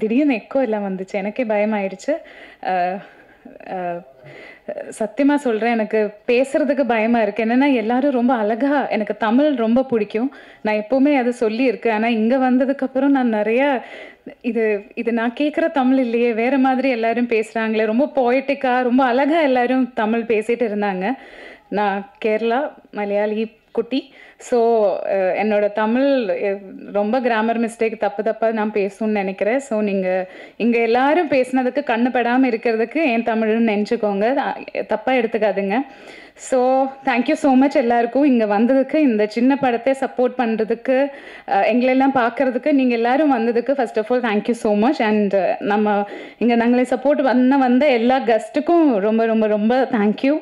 திடீர்னு எக்கோ எல்லாம் வந்துச்சு, எனக்கே பயமாயிடுச்சு. சத்தியமாக சொல்கிறேன், எனக்கு பேசுகிறதுக்கு பயமாக இருக்குது. என்னென்னா எல்லாரும் ரொம்ப அழகாக, எனக்கு தமிழ் ரொம்ப பிடிக்கும், நான் எப்போவுமே அது சொல்லியிருக்கேன். ஆனால் இங்கே வந்ததுக்கப்புறம் நான் நிறையா இது இது நான் கேட்குற தமிழ் இல்லையே, வேறு மாதிரி எல்லாரும் பேசுகிறாங்களே, ரொம்ப போய்ட்டிக்காக ரொம்ப அழகாக எல்லாரும் தமிழ் பேசிகிட்டு இருந்தாங்க. நான் கேரளா மலையாளி குட்டி. ஸோ என்னோட தமிழ் ரொம்ப கிராமர் மிஸ்டேக் தப்பாக நான் பேசணும்னு நினைக்கிறேன். ஸோ நீங்கள் இங்கே எல்லாரும் பேசுனதுக்கு கண்ணுப்படாமல் இருக்கிறதுக்கு என் தமிழ்னு நினச்சிக்கோங்க, தப்பாக எடுத்துக்காதுங்க. ஸோ தேங்க்யூ ஸோ மச் எல்லாருக்கும் இங்கே வந்ததுக்கு, இந்த சின்ன படத்தை சப்போர்ட் பண்ணுறதுக்கு, எங்களெல்லாம் பார்க்குறதுக்கு நீங்கள் எல்லோரும் வந்ததுக்கு first of all thank you so much. And நம்ம இங்கே நாங்களே சப்போர்ட் வந்த எல்லா கெஸ்ட்டுக்கும் ரொம்ப ரொம்ப ரொம்ப தேங்க்யூ.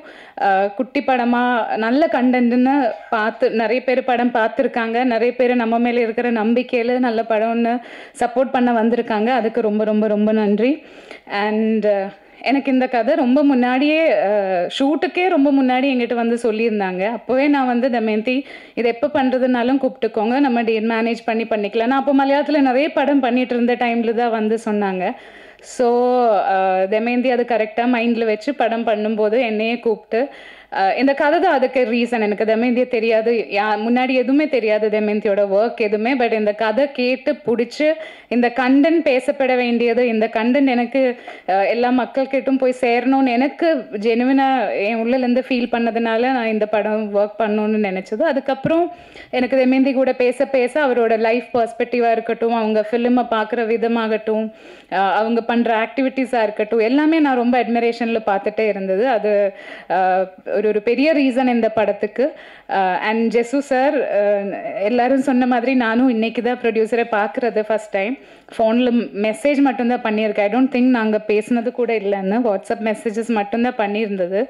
குட்டி படமாக நல்ல கண்டென்ட்னு பார்த்து நிறைய பேர் படம் பார்த்துருக்காங்க, நிறைய பேர் நம்ம மேலே இருக்கிற நம்பிக்கையில் நல்ல படம்னு சப்போர்ட் பண்ண வந்திருக்காங்க, அதுக்கு ரொம்ப ரொம்ப ரொம்ப நன்றி. அண்ட் எனக்கு இந்த கதை ரொம்ப முன்னாடியே, ஷூட்டுக்கே ரொம்ப முன்னாடி எங்கிட்ட வந்து சொல்லியிருந்தாங்க. அப்போவே நான் வந்து தமயந்தி இதை எப்போ பண்ணுறதுனாலும் கூப்பிட்டுக்கோங்க, நம்ம டேட் மேனேஜ் பண்ணிக்கலாம். நான் அப்போ மலையாளத்தில் நிறைய படம் பண்ணிகிட்டு இருந்த டைமில் தான் வந்து சொன்னாங்க. ஸோ தமயந்தி அது கரெக்டாக மைண்டில் வச்சு படம் பண்ணும்போது என்னையே கூப்பிட்டு, இந்த கதை தான் அதுக்கு ரீசன். எனக்கு தமயந்தியை தெரியாது, முன்னாடி எதுவுமே தெரியாது தமயந்தியோட ஒர்க் எதுவுமே. பட் இந்த கதை கேட்டு பிடிச்சி, இந்த கண்டென்ட் பேசப்பட வேண்டியது, இந்த கண்டென்ட் எனக்கு எல்லா மக்கள்கிட்டும் போய் சேரணும்னு எனக்கு ஜெனுவினாக என் உள்ளேருந்து ஃபீல் பண்ணதுனால நான் இந்த படம் ஒர்க் பண்ணணும்னு நினச்சது. அதுக்கப்புறம் எனக்கு தமயந்தி கூட பேச பேச அவரோட லைஃப் பர்ஸ்பெக்டிவாக இருக்கட்டும், அவங்க ஃபிலிமை பார்க்குற விதமாகட்டும், அவங்க பண்ணுற ஆக்டிவிட்டீஸாக இருக்கட்டும், எல்லாமே நான் ரொம்ப அட்மிரேஷனில் பார்த்துட்டே இருந்தது. அது ஒரு பெரிய ரீசன் இந்த படத்துக்கு. அண்ட் ஜெசு சார், எல்லாரும் சொன்ன மாதிரி நானும் இன்னைக்கு தான் ப்ரொடியூசரை பார்க்குறது ஃபர்ஸ்ட் டைம். ஃபோனில் மெசேஜ் மட்டும்தான் பண்ணியிருக்கேன். ஐ டோன்ட் திங்க் நாங்கள் பேசுனது கூட இல்லைன்னு, வாட்ஸ்அப் மெசேஜஸ் மட்டும்தான் பண்ணியிருந்தது.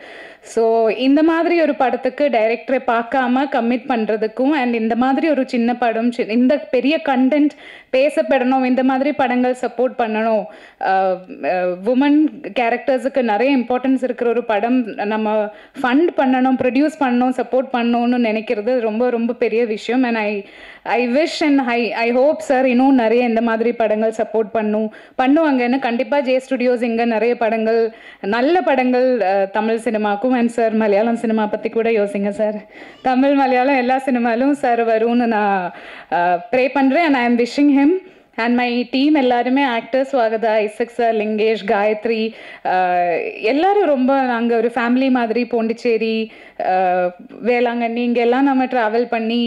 ஸோ இந்த மாதிரி ஒரு படத்துக்கு டைரக்டரை பார்க்காம கமிட் பண்ணுறதுக்கும், அண்ட் இந்த மாதிரி ஒரு சின்ன படம், இந்த பெரிய கண்டென்ட் பேசப்படணும், இந்த மாதிரி படங்கள் சப்போர்ட் பண்ணணும், உமன் கேரக்டர்ஸுக்கு நிறைய இம்பார்ட்டன்ஸ் இருக்கிற ஒரு படம் நம்ம ஃபண்ட் பண்ணணும், ப்ரொடியூஸ் பண்ணணும், சப்போர்ட் பண்ணணும்னு நினைக்கிறது ரொம்ப ரொம்ப பெரிய விஷயம். And I wish and I hope sir இன்னும் நிறைய இந்த மாதிரி படங்கள் சப்போர்ட் பண்ணுவாங்கன்னு. கண்டிப்பாக ஜே ஸ்டுடியோஸ் இங்கே நிறைய படங்கள், நல்ல படங்கள் தமிழ் சினிமாக்கும், அண்ட் சார் மலையாளம் சினிமா பற்றி கூட யோசிங்க சார். தமிழ் மலையாளம் எல்லா சினிமாலும் சார் வரும்னு நான் ப்ரே பண்ணுறேன். And I am wishing him and my team எல்லாருமே, actors Swagatha, Isaac sir, Lingesh, Gayathri, எல்லோரும் ரொம்ப, நாங்கள் ஒரு ஃபேமிலி மாதிரி பாண்டிச்சேரி, வேளாங்கண்ணி இங்கெல்லாம் நம்ம ட்ராவல் பண்ணி,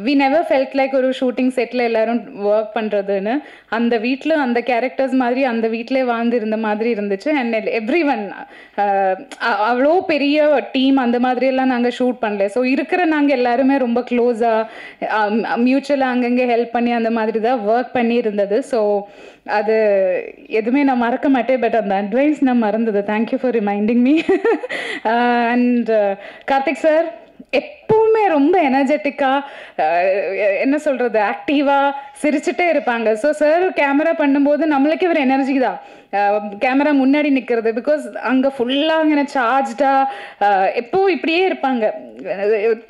வி நெவர் ஃபெல்ட் லைக் ஒரு ஷூட்டிங் செட்டில் எல்லோரும் ஒர்க் பண்ணுறதுன்னு. அந்த வீட்டில் அந்த கேரக்டர்ஸ் மாதிரி அந்த வீட்டிலே வாழ்ந்துருந்த மாதிரி இருந்துச்சு. அண்ட் எவ்ரி ஒன், அவ்வளோ பெரிய டீம் அந்த மாதிரியெல்லாம் நாங்கள் ஷூட் பண்ணல. ஸோ இருக்கிற நாங்கள் எல்லாருமே ரொம்ப க்ளோஸாக மியூச்சுவலாக அங்கங்கே ஹெல்ப் பண்ணி அந்த மாதிரி தான் ஒர்க் பண்ணி இருந்தது. ஸோ அது எதுவுமே நான் மறக்க மாட்டேன். பட் அந்த அட்வைஸ் நான் மறந்தது. Thank you for reminding me. And Karthik sir எப்பவுமே ரொம்ப எனர்ஜெட்டிக்காக, என்ன சொல்கிறது, ஆக்டிவாக சிரிச்சுட்டே இருப்பாங்க. ஸோ சார் கேமரா பண்ணும்போது நம்மளுக்கே ஒரு எனர்ஜி தான் கேமரா முன்னாடி நிற்கிறது. பிகாஸ் அங்கே ஃபுல்லாக அங்கே சார்ஜ்டாக எப்போவும் இப்படியே இருப்பாங்க,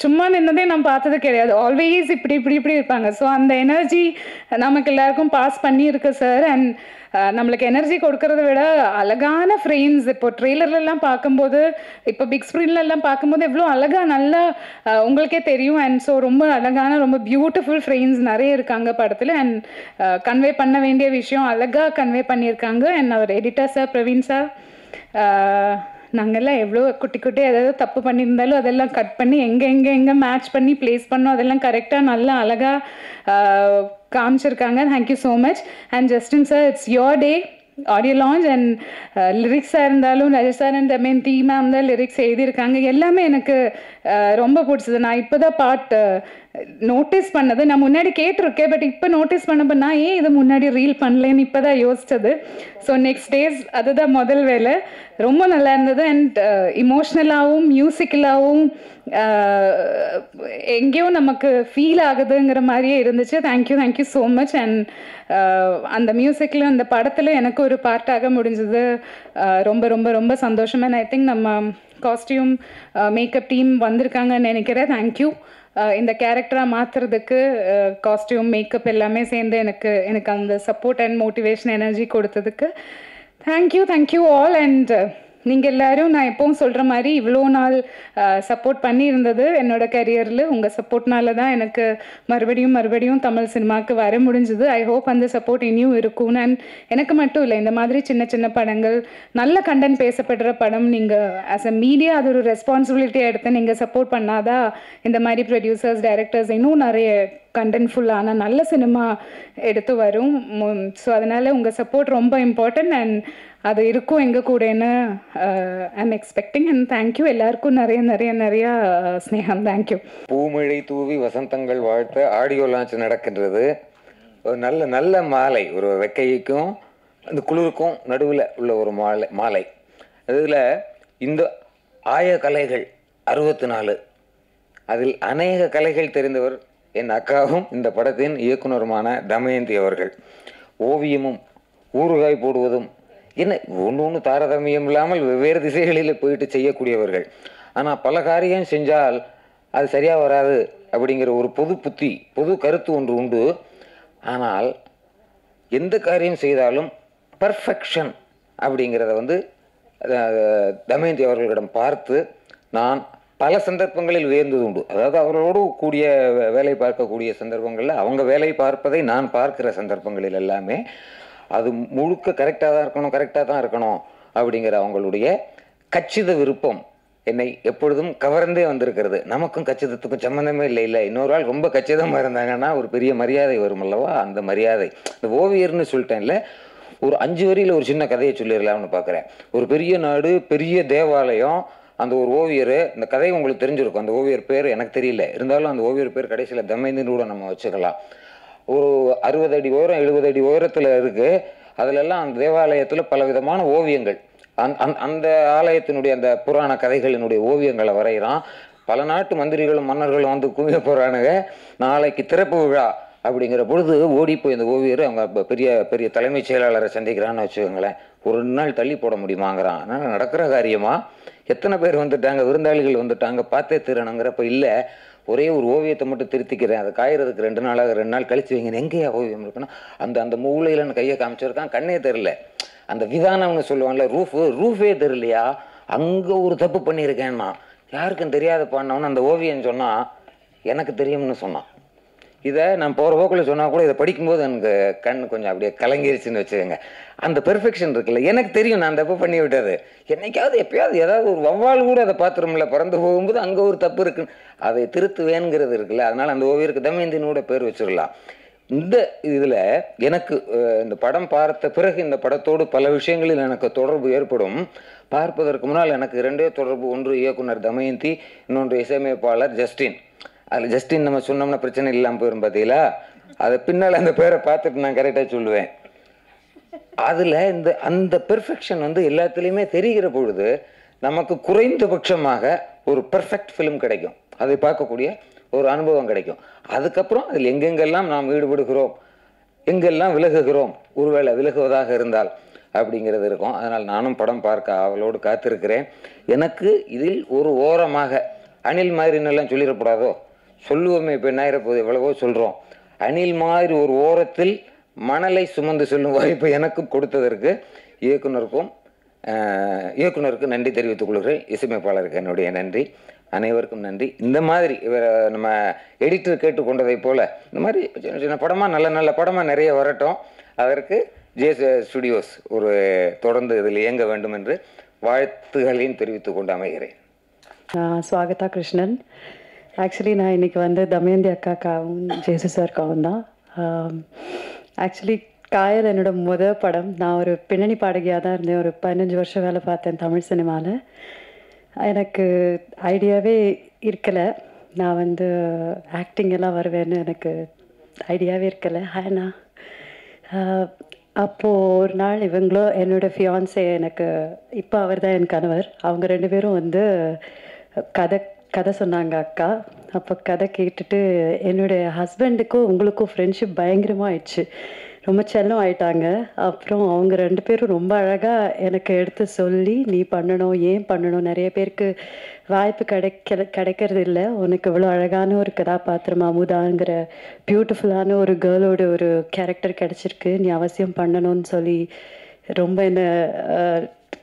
சும்மா நின்னதே நான் பார்த்தது கிடையாது, ஆல்வேஸ் இப்படி இருப்பாங்க. ஸோ அந்த எனர்ஜி நமக்கு எல்லாருக்கும் பாஸ் பண்ணியிருக்கு சார். அண்ட் நம்மளுக்கு எனர்ஜி கொடுக்கறத விட அழகான ஃப்ரேம்ஸ், இப்போ ட்ரெய்லர்லாம் பார்க்கும்போது, இப்போ பிக் ஸ்க்ரீன்லலாம் பார்க்கும்போது எவ்வளோ அழகாக நல்லா உங்களுக்கே தெரியும். அண்ட் ஸோ ரொம்ப அழகான, ரொம்ப பியூட்டிஃபுல் ஃப்ரேம்ஸ் நிறைய இருக்காங்க படத்தில். அண்ட் கன்வே பண்ண வேண்டிய விஷயம் அழகாக கன்வே பண்ணியிருக்காங்க. அண்ட் அவர் எடிட்டர் சார், பிரவீன் சார், நாங்கள்லாம் எவ்வளோ குட்டி ஏதாவது தப்பு பண்ணியிருந்தாலும் அதெல்லாம் கட் பண்ணி எங்கே மேட்ச் பண்ணி ப்ளேஸ் பண்ணோம், அதெல்லாம் கரெக்டாக நல்லா அழகாக காமிச்சிருக்காங்க. Thank you so much. And Justin sir, it's your day, audio launch. And லிரிக்ஸாக இருந்தாலும் Rajesh sir and Dhee ma'am தான் லிரிக்ஸ் எழுதியிருக்காங்க. எல்லாமே எனக்கு ரொம்ப பிடிச்சது. நான் இப்போ தான் பாட்டு நோட்டீஸ் பண்ணது, நான் முன்னாடி கேட்டிருக்கேன், பட் இப்போ நோட்டீஸ் பண்ணப்போ நான் ஏன் இதை முன்னாடி ரீல் பண்ணலேன்னு இப்போ தான் யோசிச்சது. ஸோ நெக்ஸ்ட் டேஸ் அதுதான் முதல் வேலை, ரொம்ப நல்லா இருந்தது. அண்ட் இமோஷ்னலாகவும் மியூசிக்கலாகவும் எங்கேயோ நமக்கு ஃபீல் ஆகுதுங்கிற மாதிரியே இருந்துச்சு. Thank you so much. அண்ட் அந்த மியூசிக்கில், அந்த படத்தில் எனக்கு ஒரு பார்ட்டாக முடிஞ்சது. ரொம்ப ரொம்ப ரொம்ப சந்தோஷம். அண்ட் ஐ திங்க் நம்ம காஸ்டியூம் மேக்கப் டீம் வந்திருக்காங்கன்னு நினைக்கிறேன். தேங்க்யூ. இந்த கேரக்டராக மாற்றுறதுக்கு காஸ்டியூம் மேக்கப் எல்லாமே சேர்ந்து எனக்கு அந்த சப்போர்ட் அண்ட் மோட்டிவேஷன் எனர்ஜி கொடுத்ததுக்கு தேங்க்யூ ஆல். அண்ட் நீங்கள் எல்லோரும் நான் எப்பவும் சொல்கிற மாதிரி இவ்வளோ நாள் சப்போர்ட் பண்ணியிருந்தது என்னோட கரியரில் உங்கள் சப்போர்ட்னால தான் எனக்கு மறுபடியும் தமிழ் சினிமாவுக்கு வர முடிஞ்சுது. ஐ ஹோப் அந்த சப்போர்ட் இனியும் இருக்கும். அண்ட் எனக்கு மட்டும் இல்லை, இந்த மாதிரி சின்ன சின்ன படங்கள், நல்ல கண்டென்ட் பேசப்படுற படம் நீங்கள் ஆஸ் அ மீடியா அது ஒரு ரெஸ்பான்சிபிலிட்டியாக எடுத்து நீங்கள் சப்போர்ட் பண்ணாதான் இந்த மாதிரி ப்ரொடியூசர்ஸ், டைரக்டர்ஸ் இன்னும் நிறைய கண்டென்ட்ஃபுல்லான நல்ல சினிமா எடுத்து வரும். ஸோ அதனால் உங்கள் சப்போர்ட் ரொம்ப இம்பார்ட்டன்ட் அண்ட் அது இருக்கும் எங்கள் கூடன்னு ஐம் எக்ஸ்பெக்டிங். அண்ட் தேங்க்யூ எல்லாருக்கும் நிறையா ஸ்னேகம். தேங்க்யூ. பூமழை தூவி வசந்தங்கள் வாழ்த்த ஆடியோ லான்ச் நடக்கின்றது. ஒரு நல்ல மாலை, ஒரு வெக்கைக்கும் அந்த குளிருக்கும் நடுவில் உள்ள ஒரு மாலை. அதில் இந்த கலைகள் 64, அதில் அநேக கலைகள் தெரிந்தவர் என் அக்காவும் இந்த படத்தின் இயக்குனருமான தமயந்தி அவர்கள். ஓவியமும் ஊறுகாய் போடுவதும் என்ன ஒன்று தாரதமியம் இல்லாமல் வெவ்வேறு திசைகளில் போயிட்டு செய்யக்கூடியவர்கள். ஆனால் பல காரியம் செஞ்சால் அது சரியாக வராது அப்படிங்கிற ஒரு பொது கருத்து ஒன்று உண்டு. ஆனால் எந்த காரியம் செய்தாலும் பர்ஃபெக்ஷன் அப்படிங்கிறத தமயந்தி அவர்களிடம் பார்த்து நான் பல சந்தர்ப்பங்களில் வியந்தது உண்டு. அதாவது அவர்களோடு கூடிய வேலை பார்க்கக்கூடிய சந்தர்ப்பங்களில் அவங்க வேலை பார்ப்பதை நான் பார்க்கிற சந்தர்ப்பங்களில் எல்லாமே அது முழுக்க கரெக்டாக தான் இருக்கணும் அப்படிங்கிற அவங்களுடைய கச்சித விருப்பம் என்னை எப்பொழுதும் கவர்ந்தே வந்திருக்கிறது. நமக்கும் கச்சிதத்துக்கும் சம்மந்தமே இல்லை. இன்னொரு ஆள் ரொம்ப கச்சிதமாக இருந்தாங்கன்னா ஒரு பெரிய மரியாதை வரும் அல்லவா? அந்த மரியாதை. இந்த ஓவியர்னு சொல்லிட்டேன்ல, ஒரு 5 வரியில் ஒரு சின்ன கதையை சொல்லிடலாம்னு பார்க்குறேன். ஒரு பெரிய நாடு, பெரிய தேவாலயம், அந்த ஒரு ஓவியர், இந்த கதை உங்களுக்கு தெரிஞ்சிருக்கும். அந்த ஓவியர் பேர் எனக்கு தெரியல, இருந்தாலும் அந்த ஓவியர் பேர் கடைசியில் தமயந்தின்னு கூட நம்ம வச்சுக்கலாம். ஒரு 60 அடி உயரம் 70 அடி உயரத்தில் இருக்குது. அதிலெல்லாம் அந்த தேவாலயத்தில் பல விதமான ஓவியங்கள், அந்த ஆலயத்தினுடைய அந்த புராண கதைகளினுடைய ஓவியங்களை வரைகிறான். பல நாட்டு மந்திரிகளும் மன்னர்களும் குவிய போகிறானுங்க. நாளைக்கு திறப்பு விழா அப்படிங்கிற பொழுது ஓடி போய் இந்த ஓவியர் அவங்க பெரிய பெரிய தலைமைச் செயலாளரை சந்திக்கிறான்னு வச்சுக்கோங்களேன். ஒரு நாள் தள்ளி போட முடியுமாங்கிறான். ஆனால் நடக்கிற காரியமா? எத்தனை பேர் வந்துட்டாங்க, விருந்தாளிகள் வந்துட்டாங்க, பார்த்தே தீரணுங்கிறப்ப இல்லை, ஒரே ஒரு ஓவியத்தை மட்டும் திருத்திக்கிறேன், அதை காயறதுக்கு 2 நாள் கழிச்சு வைங்க. எங்கேயா ஓவியம் இருக்குன்னா அந்த மூலையில் கையை காமிச்சிருக்கான், கண்ணே தெரில. அந்த விதானம்னு சொல்லுவாங்கல்ல, ரூஃபே தெரியலையா, அங்கே ஒரு தப்பு பண்ணியிருக்கேன்னா யாருக்கும் தெரியாத பாடினவன்னு அந்த ஓவியம் சொன்னால் எனக்கு தெரியும்னு சொன்னான். இதை நான் போகிற போக்கில் சொன்னால் கூட இதை படிக்கும்போது எனக்கு கண் கொஞ்சம் அப்படியே கலங்கிருச்சுன்னு வச்சுக்கோங்க. அந்த பெர்ஃபெக்ஷன் இருக்குல்ல, எனக்கு தெரியும் நான் தப்பு பண்ணி விட்டது. என்னைக்காவது எப்பயாவது ஏதாவது ஒரு வவ்வால் கூட அதை பார்த்துருமில்ல, பறந்து போகும்போது அங்கே ஒரு தப்பு இருக்குன்னு அதை திருத்துவேங்கிறது இருக்குல்ல. அதனால் அந்த ஓவியருக்கு தமயந்தின்னு கூட பேர் வச்சிடலாம். இந்த இதில் எனக்கு இந்த படம் பார்த்த பிறகு இந்த படத்தோடு பல விஷயங்களில் எனக்கு தொடர்பு ஏற்படும். பார்ப்பதற்கு முன்னால் எனக்கு 2 தொடர்பு. ஒன்று இயக்குனர் தமயந்தி, இன்னொன்று இசையமைப்பாளர் ஜஸ்டின். அதில் ஜஸ்டின் நம்ம சொன்னோம்னா பிரச்சனை இல்லாமல் போயிடும் பார்த்தீங்களா? அதை பின்னால் அந்த பேரை பார்த்துட்டு நான் கரெக்டாக சொல்லுவேன். அதில் அந்த பெர்ஃபெக்ஷன் எல்லாத்துலேயுமே தெரிகிற பொழுது நமக்கு குறைந்தபட்சமாக ஒரு பெர்ஃபெக்ட் ஃபிலிம் கிடைக்கும். அதை பார்க்கக்கூடிய ஒரு அனுபவம் கிடைக்கும். அதுக்கப்புறம் அதில் எங்கெங்கெல்லாம் நாம் ஈடுபடுகிறோம், எங்கெல்லாம் விலகுகிறோம், ஒருவேளை விலகுவதாக இருந்தால் அப்படிங்கிறது இருக்கும். அதனால் நானும் படம் பார்க்க அவளோடு காத்திருக்கிறேன். எனக்கு இதில் ஒரு ஓரமாக அணில் மாதிரின்னெல்லாம் சொல்லிடக்கூடாதோ, சொல்லுவோமே, இப்போ என்ன ஆயிரப்போது, எவ்வளவோ சொல்கிறோம். அணில் மாதிரி ஒரு ஓரத்தில் மணலை சுமந்து செல்லும் வாய்ப்பு எனக்கும் கொடுத்ததற்கு இயக்குனருக்கு நன்றி தெரிவித்துக் கொள்கிறேன். இசையமைப்பாளருக்கு என்னுடைய நன்றி. அனைவருக்கும் நன்றி. இந்த மாதிரி நம்ம எடிட்டர் கேட்டுக்கொண்டதை போல் இந்த மாதிரி சின்ன சின்ன படமாக நல்ல படமாக நிறைய வரட்டும். அதற்கு ஜேஎஸ் ஸ்டுடியோஸ் ஒரு தொடர்ந்து இதில் இயங்க வேண்டும் என்று வாழ்த்துகளையும் தெரிவித்துக் கொண்டு அமைகிறேன். ஸ்வாகதா கிருஷ்ணன். ஆக்சுவலி நான் இன்றைக்கி தமயந்தி அக்காக்காவும் ஜேசு சார்க்காவும் தான். ஆக்சுவலி காயல் என்னோடய முதல் படம். நான் ஒரு பின்னணி பாடகியாக தான் இருந்தேன். ஒரு 15 வருஷம் வேலை பார்த்தேன் தமிழ் சினிமாவில். எனக்கு ஐடியாவே இருக்கலை, நான் ஆக்டிங் எல்லாம் வருவேன்னு எனக்கு ஐடியாவே இருக்கலை. ஆனால் அப்போது ஒரு நாள் இவங்களும் என்னோடய ஃபியான்ஸே, எனக்கு இப்போ அவர் தான் என் கணவர், அவங்க 2 பேரும் கதை சொன்னாங்க அக்கா. அப்போ கதை கேட்டுட்டு என்னுடைய ஹஸ்பண்டுக்கும் உங்களுக்கும் ஃப்ரெண்ட்ஷிப் பயங்கரமாக ஆயிடுச்சு. ரொம்ப செல்லம் ஆயிட்டாங்க. அப்புறம் அவங்க 2 பேரும் ரொம்ப அழகாக எனக்கு எடுத்து சொல்லி, நீ பண்ணணும், ஏன் பண்ணணும், நிறைய பேருக்கு வாய்ப்பு கிடைக்கிறது இல்லை, உனக்கு இவ்வளோ அழகான ஒரு கதாபாத்திரம் அமுதாங்கிற பியூட்டிஃபுல்லான ஒரு கேர்ளோட ஒரு கேரக்டர் கிடச்சிருக்கு, நீ அவசியம் பண்ணணும்னு சொல்லி ரொம்ப என்னை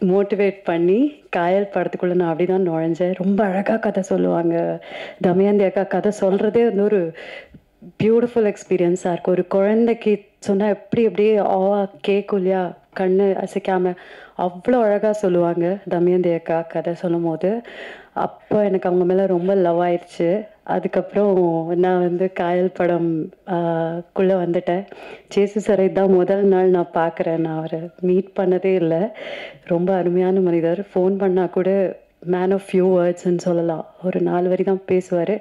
மோட்டிவேட் பண்ணி காயல் படத்துக்குள்ளே நான் அப்படி தான் நுழைஞ்சேன். ரொம்ப அழகாக கதை சொல்லுவாங்க தமயந்தி அக்கா. கதை சொல்கிறதே வந்து ஒரு பியூட்டிஃபுல் எக்ஸ்பீரியன்ஸாக இருக்கும். ஒரு குழந்தைக்கு சொன்னால் அப்படியே கேட்கும் இல்லையா, கண்ணு அசைக்காமல் அவ்வளோ அழகாக சொல்லுவாங்க தமயந்தி அக்கா கதை சொல்லும் போது. அப்போ எனக்கு அவங்க மேலே ரொம்ப லவ் ஆயிடுச்சு. அதுக்கப்புறம் நான் வந்து காயல் படம் குள்ளே வந்துட்டேன். ஜேசு சாரை தான் முதல் நாள் நான் பார்க்குறேன். நான் அவரை மீட் பண்ணதே இல்லை. ரொம்ப அருமையான மனிதர். ஃபோன் பண்ணால் கூட மேன் ஆஃப் ஃபியூ வேர்ட்ஸ்ன்னு சொல்லலாம். ஒரு 4 வரி தான் பேசுவார்.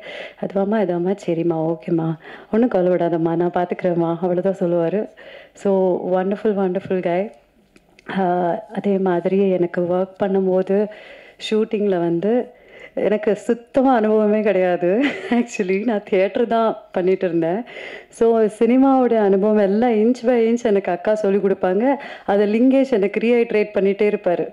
அதுவாம்மா இதாம்மா, சரிம்மா, ஓகேம்மா, ஒன்றும் கவலைப்படாதம்மா, நான் பார்த்துக்கிறேம்மா, அவ்வளோதான் சொல்லுவார். ஸோ வண்டர்ஃபுல் கை. அதே மாதிரி எனக்கு ஒர்க் பண்ணும்போது ஷூட்டிங்கில் வந்து எனக்கு சுத்தமாக அனுபவமே கிடையாது. ஆக்சுவலி நான் தியேட்டர் தான் பண்ணிகிட்டு இருந்தேன். ஸோ சினிமாவோட அனுபவம் எல்லாம் இன்ச் பை இன்ச் எனக்கு அக்கா சொல்லிக் கொடுப்பாங்க. அதை லிங்கேஷ் எனக்கு ரீஹைட்ரேட் பண்ணிகிட்டே இருப்பார்.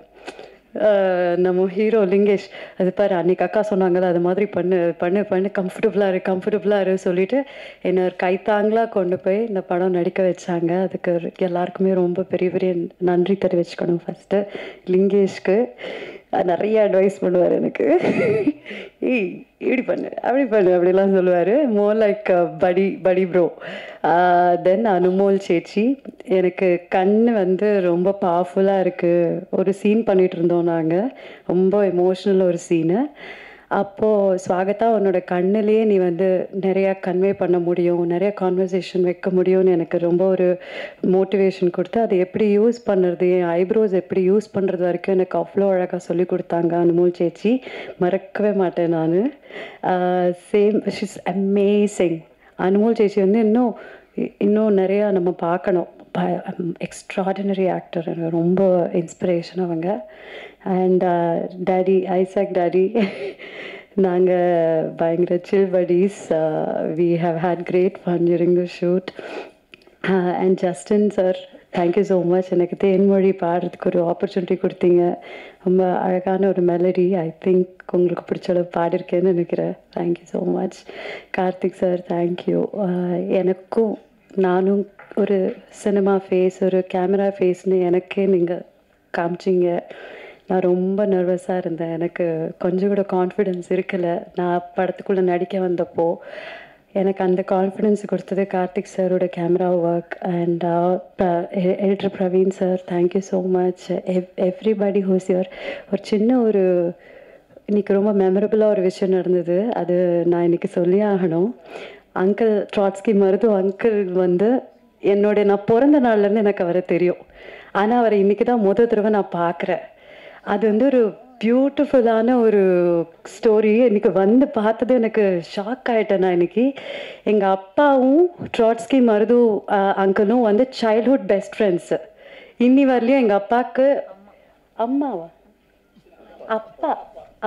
நம்ம ஹீரோ லிங்கேஷ், அது பாரு அன்றைக்கி அக்கா சொன்னாங்கல்ல, அது மாதிரி பண்ணு கம்ஃபர்டபுளாக இரு சொல்லிவிட்டு என்னை கைத்தாங்களாக கொண்டு போய் இந்த படம் நடிக்க வச்சாங்க. அதுக்கு எல்லாருக்குமே ரொம்ப பெரிய நன்றி தெரிவிச்சுக்கணும். ஃபஸ்ட்டு லிங்கேஷ்க்கு நிறைய அட்வைஸ் பண்ணுவார் எனக்கு. இப்படி பண்ணு அப்படிலாம் சொல்லுவார். மோர் லைக் படி ப்ரோ. தென் அனுமோல் சேச்சி, எனக்கு கண் வந்து ரொம்ப பவர்ஃபுல்லாக இருக்குது. ஒரு சீன் பண்ணிகிட்டு இருந்தோம் நாங்கள், ரொம்ப எமோஷ்னல் ஒரு சீனு. அப்போது ஸ்வாகதா, உன்னோட கண்ணிலேயே நீ வந்து நிறையா கன்வே பண்ண முடியும், நிறைய கான்வர்சேஷன் வைக்க முடியும்னு எனக்கு ரொம்ப ஒரு மோட்டிவேஷன் கொடுத்து, அதை எப்படி யூஸ் பண்ணுறது, என் ஐப்ரோஸ் எப்படி யூஸ் பண்ணுறது வரைக்கும் எனக்கு அவ்வளோ அழகாக சொல்லி கொடுத்தாங்க அனுமோல் சேச்சி. மறக்கவே மாட்டேன் நான். Same, she's amazing. அனுமோல் சேச்சி வந்து இன்னும் நிறையா நம்ம பார்க்கணும். எக்ஸ்ட்ராடினரி ஆக்டர், ரொம்ப இன்ஸ்பிரேஷன் அவங்க. அண்ட் டாடி, ஐசாக் டாடி, நாங்கள் பயங்கர சில் buddies. We have had great fun during the shoot. And Justin sir, thank you so much. எனக்கு தேன்மொழி பாடுறதுக்கு ஒரு ஆப்பர்ச்சுனிட்டி கொடுத்தீங்க. ரொம்ப அழகான ஒரு மெலடி. ஐ திங்க் உங்களுக்கு பிடிச்ச அளவு பாடிருக்கேன்னு நினைக்கிறேன். Thank you so much. Karthik sir, thank you. எனக்கும் நானும் ஒரு சினிமா ஃபேஸ், ஒரு கேமரா ஃபேஸ்னு எனக்கே நீங்கள் காமிச்சிங்க. நான் ரொம்ப நர்வஸாக இருந்தேன். எனக்கு கொஞ்சம் கூட கான்ஃபிடென்ஸ் இருக்கலை. நான் படத்துக்குள்ளே நடிக்க வந்தப்போ எனக்கு அந்த கான்ஃபிடென்ஸ் கொடுத்தது கார்த்திக் சாரோட camera work. And editor Praveen sir, thank you so much. Everybody whose your. ஒரு சின்ன ஒரு இன்றைக்கி ரொம்ப மெமரபுளாக ஒரு விஷயம் நடந்தது, அது நான் இன்றைக்கி சொல்லி ஆகணும். அங்கிள் ட்ராட்ஸ்கி மருது அங்கிள் வந்து நான் பிறந்த நாள்லேருந்து எனக்கு அவரை தெரியும். ஆனால் அவரை இன்றைக்கி தான் முதல் தடவை நான் பார்க்குறேன். அது வந்து ஒரு பியூட்டிஃபுல்லான ஒரு ஸ்டோரி. இன்றைக்கி வந்து பார்த்தது எனக்கு ஷாக் ஆகிட்டேன். நான் இன்றைக்கி எங்கள் அப்பாவும் ட்ராட்ஸ்கி மருது அங்கிளும் வந்து சைல்ட்ஹுட் பெஸ்ட் ஃப்ரெண்ட்ஸு. இன்னி வரலையும் எங்கள் அப்பாவுக்கு அம்மாவா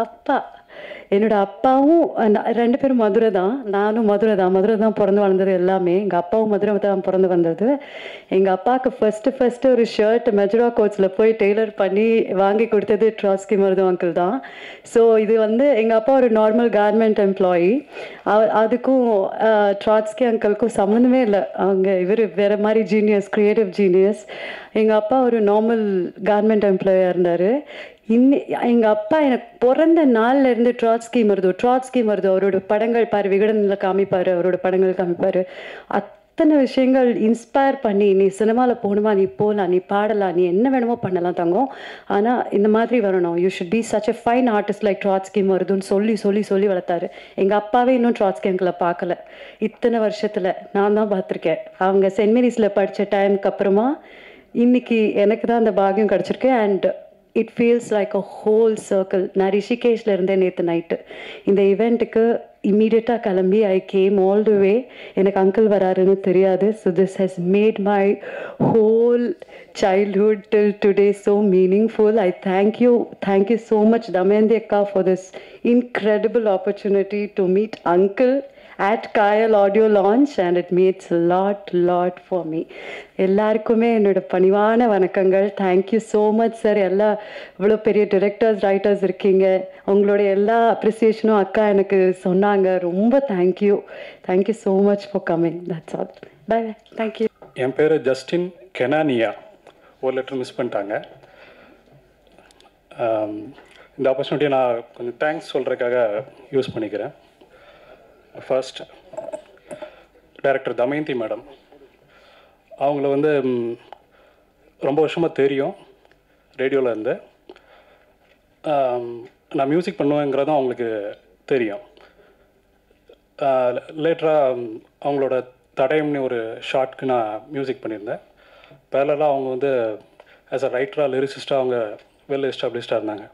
அப்பா என்னோட அப்பாவும் 2 பேரும் மதுரை தான், நானும் மதுரை தான் பிறந்து வளர்ந்தது எல்லாமே. எங்கள் அப்பாவும் மதுரை தான் பிறந்து வந்தது. எங்கள் அப்பாவுக்கு ஃபஸ்ட்டு ஒரு ஷர்ட் மெஜரா கோட்ஸில் போய் டெய்லர் பண்ணி வாங்கி கொடுத்தது ட்ராட்ஸ்கி மருது அங்கிள் தான். ஸோ இது வந்து எங்கள் அப்பா ஒரு நார்மல் கார்மெண்ட் எம்ப்ளாயி. அதுக்கும் ட்ராட்ஸ்கி அங்கிளுக்கும் சம்மந்தமே இல்லை. இவர் வேறு மாதிரி ஜீனியஸ், க்ரியேட்டிவ் ஜீனியஸ். எங்கள் அப்பா ஒரு நார்மல் கார்மெண்ட் எம்ப்ளாயாக இருந்தார். எங்கள் அப்பா எனக்கு பிறந்த நாள்லேருந்து ட்ராட்ஸ்கி மருது அவரோட படங்கள் பாரு, விகடனில் காமிப்பார், அவரோட படங்கள் காமிப்பார். அத்தனை விஷயங்கள் இன்ஸ்பயர் பண்ணி, நீ சினிமாவில் போகணுமா, நீ போகலாம், நீ பாடலாம், நீ என்ன வேணுமோ பண்ணலாம் தங்கம், ஆனால் இந்த மாதிரி வரணும், you should be such a fine artist like Trotsky மருதுன்னு சொல்லி வளர்த்தாரு. எங்கள் அப்பாவே இன்னும் ட்ராட்ஸ்கி அங்கிளை பார்க்கல. இத்தனை வருஷத்தில் நான் தான் பார்த்துருக்கேன். அவங்க சென்ட் மேரிஸில் படித்த டைமுக்கு அப்புறமா இன்னைக்கு எனக்கு தான் அந்த பாக்கியம் கிடச்சிருக்கு. And it feels like a whole circle. நான் ரிஷிகேஷில் இருந்தேன் நேற்று நைட்டு. இந்த இவெண்ட்டுக்கு இம்மீடியட்டாக கிளம்பி ஐ கேம் ஆல் த வே. எனக்கு அங்கிள் வராருன்னு தெரியாது. So this has made my whole childhood till today so meaningful. I thank you so much Damayanti Akka for this incredible opportunity to meet uncle at Kayal audio launch and it means a lot for me. எல்லாருக்குமே என்னோட பணிவான வணக்கங்கள். Thank you so much sir. இவ்வளோ பெரிய directors writers இருக்கீங்க, உங்களுடைய எல்லா அப்ரிசியேஷனும் அக்கா எனக்கு சொன்னாங்க. ரொம்ப thank you so much for coming. That's all. Bye bye. Thank you. என் பேர் ஜஸ்டின் கெனானியா. ஒரு லெட்டர் மிஸ் பண்ணிட்டாங்க. இந்த ஆப்பர்ச்சுனிட்டியை நான் கொஞ்சம் தேங்க்ஸ் சொல்கிறதுக்காக யூஸ் பண்ணிக்கிறேன். ஃபர்ஸ்ட் டைரக்டர் தமயந்தி மேடம், அவங்கள வந்து ரொம்ப வருஷமாக தெரியும் ரேடியோவில் இருந்து. நான் மியூசிக் பண்ணுவேங்கிறதும் அவங்களுக்கு தெரியும். லேட்டராக அவங்களோட தடயம்னு ஒரு ஷார்ட்க்கு நான் மியூசிக் பண்ணியிருந்தேன். பேரலாக அவங்க வந்து ஆஸ் அ ரைட்டராக லிரிசிஸ்டாக அவங்க வெல் எஸ்டாப்ளிஷ்டாக இருந்தாங்க.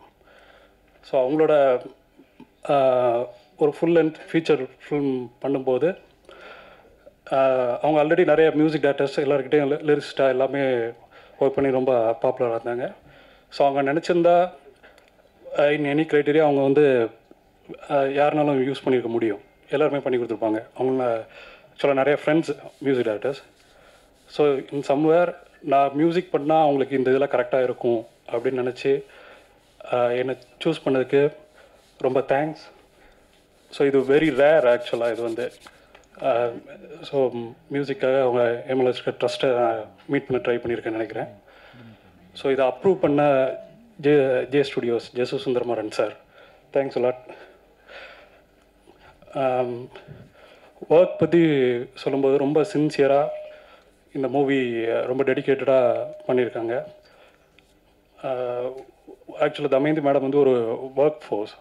ஸோ அவங்களோட ஒரு ஃபுல் லென்த் ஃபீச்சர் ஃபில்ம் பண்ணும்போது அவங்க ஆல்ரெடி நிறைய மியூசிக் டேரக்டர்ஸ் எல்லாருக்கிட்டையும் லிரிசிஸ்டாக எல்லாமே ஒர்க் பண்ணி ரொம்ப பாப்புலராக இருந்தாங்க. ஸோ அவங்க நினச்சிருந்தா இன் எனி க்ரைட்டீரியா அவங்க வந்து யாருனாலும் யூஸ் பண்ணியிருக்க முடியும், எல்லாருமே பண்ணி கொடுத்துருப்பாங்க. அவங்க ஆக்சுவலாக நிறைய friends music directors. So in somewhere நான் மியூசிக் பண்ணால் அவங்களுக்கு இந்த இதெல்லாம் கரெக்டாக இருக்கும் அப்படின்னு நினச்சி என்னை சூஸ் பண்ணதுக்கு ரொம்ப தேங்க்ஸ். ஸோ இது வெரி ரேர் ஆக்சுவலாக இது வந்து. ஸோ மியூசிக்காக அவங்க எம்எல்எஸ்க்கு ட்ரஸ்ட்டை மீட் பண்ண ட்ரை பண்ணியிருக்கேன்னு நினைக்கிறேன். ஸோ இதை அப்ரூவ் பண்ண J studios Jesu Sundaramaran sir, thanks a lot. Work பற்றி சொல்லும்போது ரொம்ப சின்சியராக இந்த மூவி ரொம்ப டெடிக்கேட்டடாக பண்ணியிருக்காங்க. ஆக்சுவலாக தமயந்தி மேடம் வந்து ஒரு ஒர்க் ஃபோர்ஸ்,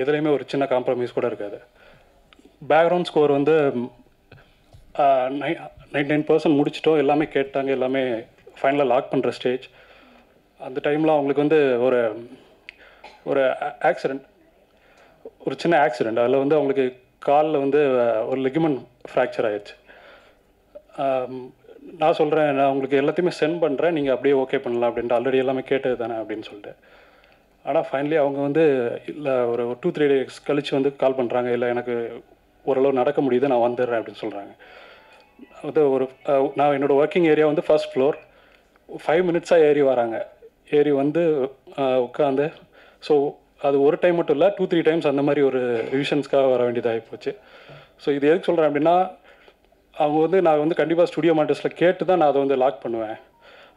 எதுலேயுமே ஒரு சின்ன காம்ப்ரமைஸ் கூட இருக்காது. பேக்ரவுண்ட் ஸ்கோர் வந்து 99% முடிச்சிட்டோம், எல்லாமே கேட்டாங்க, எல்லாமே ஃபைனலாக லாக் பண்ணுற ஸ்டேஜ். அந்த டைமில் அவங்களுக்கு வந்து ஒரு ஆக்சிடெண்ட், ஒரு சின்ன ஆக்சிடெண்ட். அதில் வந்து அவங்களுக்கு காலில் வந்து ஒரு லிகமெண்ட் ஃப்ராக்சர் ஆயிடுச்சு. நான் சொல்கிறேன், நான் உங்களுக்கு எல்லாத்தையுமே சென்ட் பண்ணுறேன், நீங்கள் அப்படியே ஓகே பண்ணலாம் அப்படின்ட்டு, ஆல்ரெடி எல்லாமே கேட்டது தானே அப்படின்னு சொல்லிட்டு. ஆனால் ஃபைனலி அவங்க வந்து இல்லை ஒரு 2-3 days கழித்து வந்து கால் பண்ணுறாங்க, இல்லை எனக்கு ஓரளவு நடக்க முடியுது, நான் வந்துடுறேன் அப்படின்னு சொல்கிறாங்க. அது நான் என்னோடய ஒர்க்கிங் ஏரியா வந்து ஃபர்ஸ்ட் ஃப்ளோர். 5 minutes-ஆக ஏறி வராங்க. ஏறி வந்து உட்காந்து, ஸோ அது ஒரு டைம் மட்டும் இல்லை, 2-3 times அந்த மாதிரி ஒரு ரிவிஷன்ஸ்க்காக வர வேண்டியதாகி போச்சு. ஸோ இது எதுக்கு சொல்கிறேன் அப்படின்னா, அவங்க வந்து நான் வந்து கண்டிப்பாக ஸ்டுடியோ மானிட்டர்ஸில் கேட்டு தான் நான் அதை வந்து லாக் பண்ணுவேன்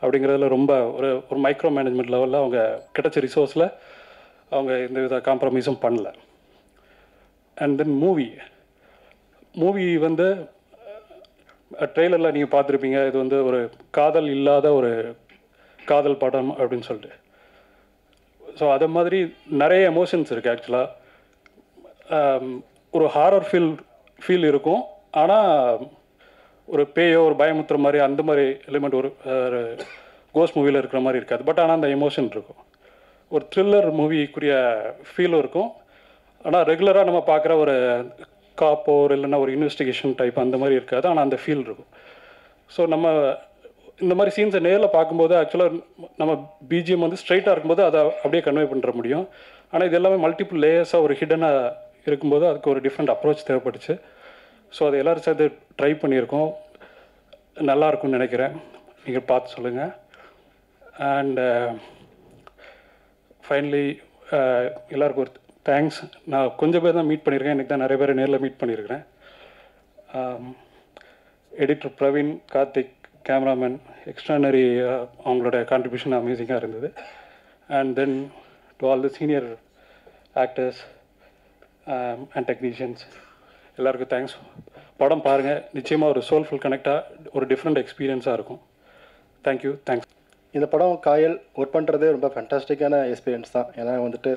அப்படிங்கிறதுல ரொம்ப ஒரு மைக்ரோ மேனேஜ்மெண்ட் லெவலில் அவங்க கிடைச்ச ரிசோர்ஸில் அவங்க எந்த வித காம்ப்ரமைஸும் பண்ணல. அண்ட் தென் மூவி வந்து ட்ரெய்லரில் நீங்கள் பார்த்துருப்பீங்க, இது வந்து ஒரு காதல் இல்லாத ஒரு காதல் படம் அப்படின்னு சொல்லிட்டு. ஸோ அதை மாதிரி நிறைய எமோஷன்ஸ் இருக்குது ஆக்சுவலாக. ஒரு ஹாரர் ஃபீல் இருக்கும், ஆனால் ஒரு பேயோ ஒரு பயமுத்துற மாதிரி அந்த மாதிரி எலிமெண்ட் ஒரு கோஸ்ட் மூவியில் இருக்கிற மாதிரி இருக்காது. பட் ஆனால் அந்த எமோஷன் இருக்கும். ஒரு த்ரில்லர் மூவிக்குரிய ஃபீலும் இருக்கும். ஆனால் ரெகுலராக நம்ம பார்க்குற ஒரு காப்போ இல்லைன்னா ஒரு இன்வெஸ்டிகேஷன் டைப் அந்த மாதிரி இருக்காது, ஆனால் அந்த ஃபீல் இருக்கும். ஸோ நம்ம இந்த மாதிரி சீன்ஸை நேரில் பார்க்கும்போது ஆக்சுவலாக நம்ம பிஜிஎம் வந்து ஸ்ட்ரைட்டாக இருக்கும்போது அதை அப்படியே கன்வே பண்ணுற முடியும். ஆனால் இது எல்லாமே மல்டிபிள் லேயர்ஸாக ஒரு ஹிடனாக இருக்கும்போது அதுக்கு ஒரு டிஃப்ரெண்ட் அப்ரோச் தேவைப்பட்டுச்சு. ஸோ அதை எல்லோரும் சேர்த்து ட்ரை பண்ணியிருக்கோம். நல்லாயிருக்கும்னு நினைக்கிறேன், நீங்கள் பார்த்து சொல்லுங்கள். அண்ட் ஃபைனலி எல்லாருக்கும் ஒரு தேங்க்ஸ். நான் கொஞ்சம் பேர் தான் மீட் பண்ணியிருக்கேன், எனக்கு தான் நிறைய பேர் நேரில் மீட் பண்ணியிருக்கிறேன். Editor Praveen, Karthik, cameraman, extraordinary, அவங்களோட கான்ட்ரிபியூஷன் அமேசிங்காக இருந்தது. And then to all the senior actors and technicians எல்லாருக்கும் தேங்க்ஸ். படம் பாருங்கள், நிச்சயமாக ஒரு சோல்ஃபுல் கனெக்டாக ஒரு டிஃப்ரெண்ட் எக்ஸ்பீரியன்ஸாக இருக்கும். Thank you, thanks. இந்த படம் காயல் ஒர்க் பண்ணுறது ரொம்ப ஃபேண்டாஸ்டிக்கான எக்ஸ்பீரியன்ஸ் தான். ஏன்னா வந்துட்டு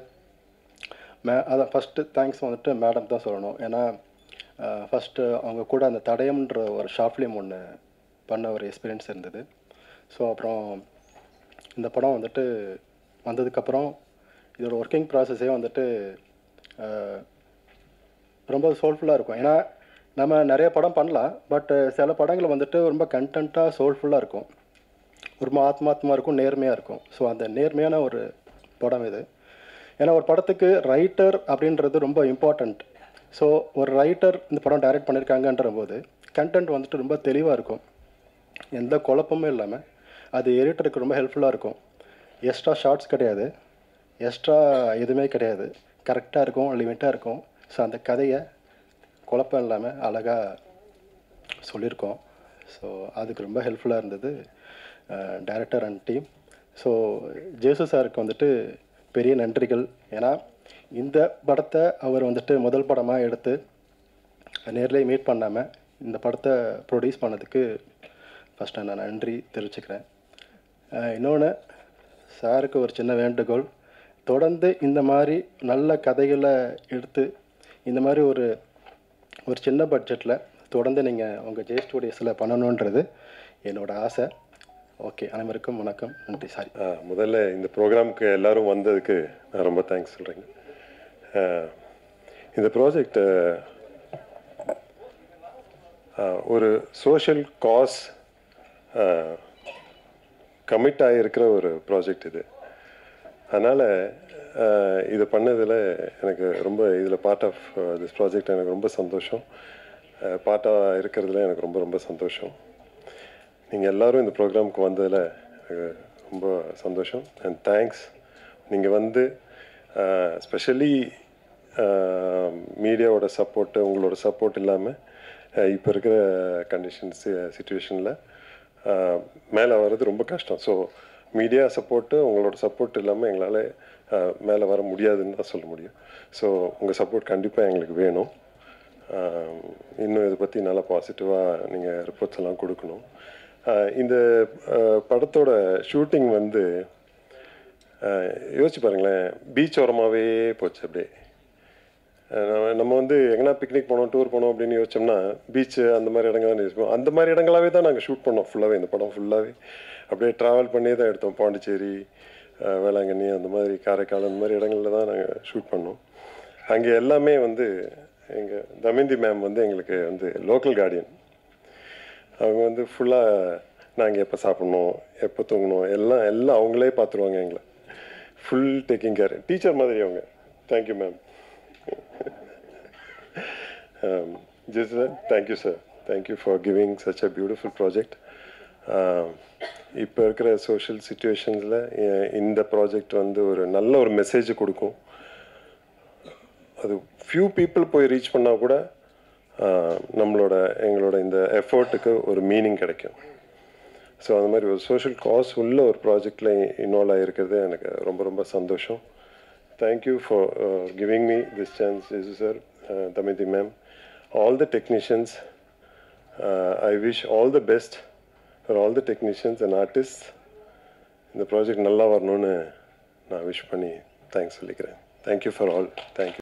அதான் ஃபஸ்ட்டு தேங்க்ஸ் வந்துட்டு மேடம் தான் சொல்லணும். ஏன்னா ஃபஸ்ட்டு அவங்க கூட அந்த தடயம்ன்ற ஒரு ஷார்ட் ஃபிலிம் ஒன்று பண்ண ஒரு எக்ஸ்பீரியன்ஸ் இருந்தது. ஸோ அப்புறம் இந்த படம் வந்துட்டு வந்ததுக்கப்புறம் இதோட ஒர்க்கிங் ப்ராசஸே வந்துட்டு ரொம்ப சோல்ஃபுல்லாக இருக்கும். ஏன்னா நம்ம நிறைய படம் பண்ணலாம், பட் சில படங்கள் வந்துட்டு ரொம்ப கண்டென்ட்டாக சோல்ஃபுல்லாக இருக்கும், ரொம்ப ஆத்மாத்மா இருக்கும், நேர்மையாக இருக்கும். ஸோ அந்த நேர்மையான ஒரு படம் இது. ஏன்னா ஒரு படத்துக்கு ரைட்டர் அப்படின்றது ரொம்ப இம்பார்ட்டண்ட். ஸோ ஒரு ரைட்டர் இந்த படம் டைரக்ட் பண்ணியிருக்காங்கன்ற போது கண்டென்ட் வந்துட்டு ரொம்ப தெளிவாக இருக்கும், எந்த குழப்பமும் இல்லாமல். அது எடிட்டருக்கு ரொம்ப ஹெல்ப்ஃபுல்லாக இருக்கும். எக்ஸ்ட்ரா ஷார்ட்ஸ் கிடையாது, எக்ஸ்ட்ரா எதுவுமே கிடையாது, கரெக்டாக இருக்கும், லிமிட்டாக இருக்கும். ஸோ அந்த கதையை குழப்பம் இல்லாமல் அழகாக சொல்லியிருக்கோம். ஸோ அதுக்கு ரொம்ப ஹெல்ப்ஃபுல்லாக இருந்தது டைரக்டர் அண்ட் டீம். ஸோ ஜேசு சாருக்கு வந்துட்டு பெரிய நன்றிகள். ஏன்னா இந்த படத்தை அவர் வந்துட்டு முதல் படமாக எடுத்து நேர்லேயே மீட் பண்ணாமல் இந்த படத்தை ப்ரொடியூஸ் பண்ணதுக்கு ஃபஸ்ட்டு நான் நன்றி தெரிவிச்சுக்கிறேன். இன்னொன்று, சாருக்கு ஒரு சின்ன வேண்டுகோள், தொடர்ந்து இந்த மாதிரி நல்ல கதைகளை எடுத்து இந்த மாதிரி ஒரு சின்ன பட்ஜெட்டில் தொடர்ந்து நீங்கள் உங்கள் ஜே ஸ்டூடியோஸில் பண்ணணுன்றது என்னோடய ஆசை. ஓகே, அனைவருக்கும் வணக்கம், நன்றி. சாரி, முதல்ல இந்த ப்ரோக்ராமுக்கு எல்லோரும் வந்ததுக்கு நான் ரொம்ப தேங்க்ஸ் சொல்கிறேங்க. இந்த ப்ராஜெக்ட் ஒரு சோஷியல் காஸ் கமிட் ஆகியிருக்கிற ஒரு ப்ராஜெக்ட் இது. அதனால் இதை பண்ணதில் எனக்கு ரொம்ப, இதில் பார்ட் ஆஃப் திஸ் ப்ராஜெக்ட் எனக்கு ரொம்ப சந்தோஷம். பார்ட்டாக இருக்கிறதுல எனக்கு ரொம்ப ரொம்ப சந்தோஷம். நீங்கள் எல்லோரும் இந்த ப்ரோக்ராமுக்கு வந்ததில் எனக்கு ரொம்ப சந்தோஷம் அண்ட் தேங்க்ஸ். நீங்கள் வந்து ஸ்பெஷலி மீடியாவோட சப்போர்ட்டு, உங்களோட சப்போர்ட் இல்லாமல் இப்போ இருக்கிற கண்டிஷன்ஸ் சிச்சுவேஷனில் மேலே வர்றது ரொம்ப கஷ்டம். ஸோ மீடியா சப்போர்ட்டு, உங்களோட சப்போர்ட் இல்லாமல் எங்களால் மேலே வர முடியாதுன்னு தான் சொல்ல முடியும். ஸோ உங்கள் சப்போர்ட் கண்டிப்பாக எங்களுக்கு வேணும். இன்னும் இதை பற்றி நல்லா பாசிட்டிவாக நீங்கள் ரிப்போர்ட்ஸ் எல்லாம் கொடுக்கணும். இந்த படத்தோட ஷூட்டிங் வந்து யோசிச்சு பாருங்களேன், பீச் ஓரமாகவே போச்சு. அப்படியே நம்ம வந்து எங்கன்னா பிக்னிக் போனோம், டூர் போனோம் அப்படின்னு யோசிச்சோம்னா பீச்சு அந்த மாதிரி இடங்கள் தான் யோசிப்போம். அந்த மாதிரி இடங்களாகவே தான் நாங்கள் ஷூட் பண்ணோம் ஃபுல்லாகவே. இந்த படம் ஃபுல்லாகவே அப்படியே ட்ராவல் பண்ணியே தான் எடுத்தோம். பாண்டிச்சேரி, வேளாங்கண்ணி, அந்த மாதிரி காரைக்கால், அந்த மாதிரி இடங்களில் தான் நாங்கள் ஷூட் பண்ணோம். அங்கே எல்லாமே வந்து எங்கள் தமயந்தி மேம் வந்து எங்களுக்கு வந்து லோக்கல் கார்டியன். அவங்க வந்து ஃபுல்லாக நாங்கள் எப்போ சாப்பிட்ணும், எப்போ தூங்கணும், எல்லாம் அவங்களே பார்த்துருவாங்க எங்களை. ஃபுல் டேக்கிங் கேர், டீச்சர் மாதிரி அவங்க. Thank you ma'am. Just thank you sir, thank you for giving such a beautiful project. இப்போ இருக்கிற சோஷியல் சிச்சுவேஷன்ஸில் இந்த ப்ராஜெக்ட் வந்து ஒரு நல்ல ஒரு மெசேஜ் கொடுக்கும். அது ஃபியூ பீப்புள் போய் ரீச் பண்ணால் கூட எங்களோட இந்த எஃபர்ட்டுக்கு ஒரு மீனிங் கிடைக்கும். ஸோ அந்த மாதிரி ஒரு சோஷியல் காஸ் உள்ள ஒரு ப்ராஜெக்டில் இன்வால்வ் ஆகிருக்கிறது எனக்கு ரொம்ப ரொம்ப சந்தோஷம். Thank you for giving me this chance Jesu sir, Damayanthi ma'am, all the technicians. I wish all the best for all the technicians and artists. இந்த ப்ராஜெக்ட் நல்லா வரணும்னு நான் விஷ் பண்ணி தேங்க்ஸ் சொல்லிக்கிறேன். Thank you for all. தேங்க்யூ.